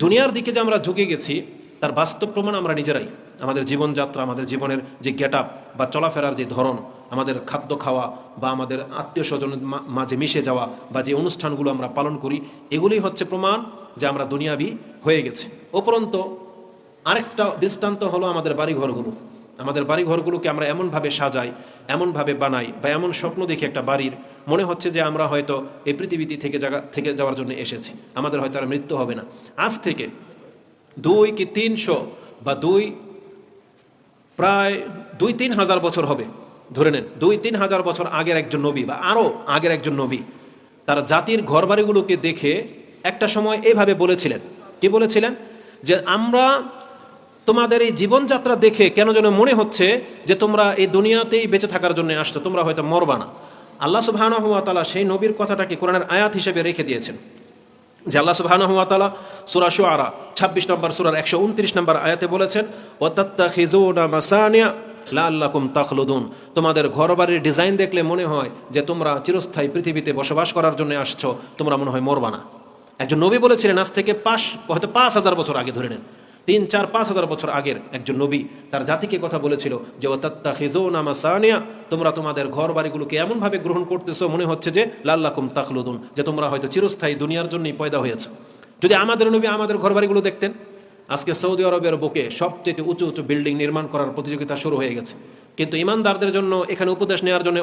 দুনিয়ার দিকে যে আমরা ঝুঁকে গেছি তার বাস্তব প্রমাণ আমরা নিজেরাই। আমাদের জীবনযাত্রা, আমাদের জীবনের যে গেট আপ বা চলাফেরার যে ধরন, আমাদের খাদ্য খাওয়া বা আমাদের আত্মীয় স্বজনের মাঝে মিশে যাওয়া বা যে অনুষ্ঠানগুলো আমরা পালন করি, এগুলোই হচ্ছে প্রমাণ যে আমরা দুনিয়াবি হয়ে গেছি। উপরন্তু আরেকটা দৃষ্টান্ত হলো আমাদের বাড়িঘরগুলো। আমাদের বাড়িঘরগুলোকে আমরা এমনভাবে সাজাই, এমনভাবে বানাই বা এমন স্বপ্ন দেখি একটা বাড়ির, মনে হচ্ছে যে আমরা হয়তো এই পৃথিবীতে থেকে যাওয়ার জন্য এসেছি, আমাদের হয়তো আর মৃত্যু হবে না। আজ থেকে 2 কি 300 বা প্রায় 2-3 হাজার বছর হবে, ধরে নেন 2-3 হাজার বছর আগের একজন নবী বা আরও আগের একজন নবী তার জাতির ঘরবাড়িগুলোকে দেখে একটা সময় এইভাবে বলেছিলেন। কি বলেছিলেন? যে আমরা তোমাদের এই জীবনযাত্রা দেখে কেন যেন মনে হচ্ছে যে তোমরা এই দুনিয়াতেই বেঁচে থাকার জন্য আসছো, তোমরা হয়তো মরবা না। আল্লাহ সুবহানাহু ওয়া তাআলা সেই নবীর কথাটাকে কোরআনের আয়াত হিসেবে রেখে দিয়েছেন। যে আল্লাহ সুবহানাহু ওয়া তাআলা সূরা শুআরা 26 নম্বর সূরার 129 নম্বর আয়াতে বলেছেন, ওয়াতাত্তাখিযুনা মাসানিয়া লাআল্লাকুম তাখলুদুন। তোমাদের ঘরবাড়ির ডিজাইন দেখলে মনে হয় যে তোমরা চিরস্থায়ী পৃথিবীতে বসবাস করার জন্য আসছো, তোমরা মনে হয় মরবা না। একজন নবী বলেছিলেন, আজ থেকে হয়তো 5,000 বছর আগে, ধরে নেন 3-4-5 হাজার বছর আগের একজন নবী তার জাতিকে কথা বলেছিল যে ওয়াতাত্তাখিযুনা মাসানিয়া, তোমরা তোমাদের ঘর বাড়িগুলোকে এমনভাবে গ্রহণ করতেছো মনে হচ্ছে যে লাআল্লাকুম তাখলুদুন, যে তোমরা হয়তো চিরস্থায়ী দুনিয়ার জন্যই পয়দা হয়েছো। যদি আমাদের নবী আমাদের ঘর বাড়িগুলো দেখতেন, আজকে সৌদি আরবের বুকে সবচেয়ে উঁচু উঁচু বিল্ডিং নির্মাণ করার প্রতিযোগিতা শুরু হয়ে গেছে। কিন্তু ইমানদারদের জন্য এখানে উপদেশ নেওয়ার জন্য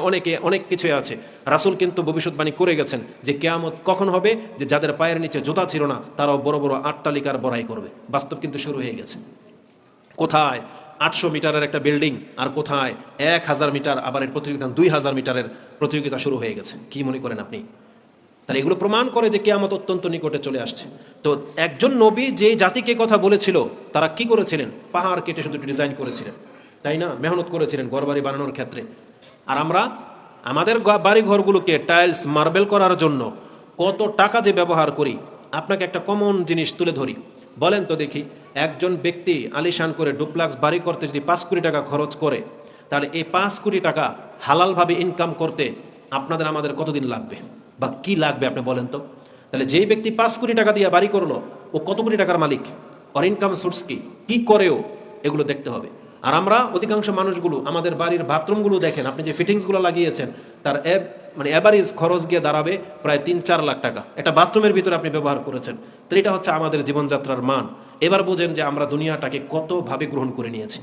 অনেক কিছুই আছে। রাসূল কিন্তু ভবিষ্যৎবাণী করে গেছেন যে কিয়ামত কখন হবে, যে যাদের পায়ের নিচে জুতা ছিল না তারাও বড় বড় আট্টালিকার বড়াই করবে। বাস্তব কিন্তু শুরু হয়ে গেছে। কোথায় 800 মিটারের একটা বিল্ডিং, আর কোথায় 1000 মিটার, আবার এর প্রতিযোগিতা 2000 মিটারের প্রতিযোগিতা শুরু হয়ে গেছে। কি মনে করেন আপনি? তাহলে এগুলো প্রমাণ করে যে কিয়ামত অত্যন্ত নিকটে চলে আসছে। তো একজন নবী যে জাতিকে কথা বলেছিল, তারা কি করেছিলেন? পাহাড় কেটে শুধু ডিজাইন করেছিলেন, তাই না? মেহনত করেছিলেন ঘরবাড়ি বানানোর ক্ষেত্রে। আর আমরা আমাদের বাড়ি ঘরগুলোকে টাইলস মার্বেল করার জন্য কত টাকা যে ব্যবহার করি। আপনাকে একটা কমন জিনিস তুলে ধরি, বলেন তো দেখি, একজন ব্যক্তি আলিশান করে ডুপ্লাক্স বাড়ি করতে যদি 5 কোটি টাকা খরচ করে, তাহলে এই 5 কোটি টাকা হালালভাবে ইনকাম করতে আপনাদের আমাদের কতদিন লাগবে বা কি লাগবে আপনি বলেন তো? তাহলে যেই ব্যক্তি 5 কোটি টাকা দিয়ে বাড়ি করলো, ও কত কোটি টাকার মালিক? ওর ইনকাম সোর্স কি করেও, এগুলো দেখতে হবে। আর আমরা অধিকাংশ মানুষগুলো আমাদের বাড়ির বাথরুমগুলো দেখেন, আপনি যে ফিটিংসগুলো লাগিয়েছেন তার অ্যাভারেজ খরচ গিয়ে দাঁড়াবে প্রায় 3-4 লাখ টাকা। একটা বাথরুমের ভিতরে আপনি ব্যবহার করেছেন। তো এটা হচ্ছে আমাদের জীবনযাত্রার মান। এবার বোঝেন যে আমরা দুনিয়াটাকে কতভাবে গ্রহণ করে নিয়েছি।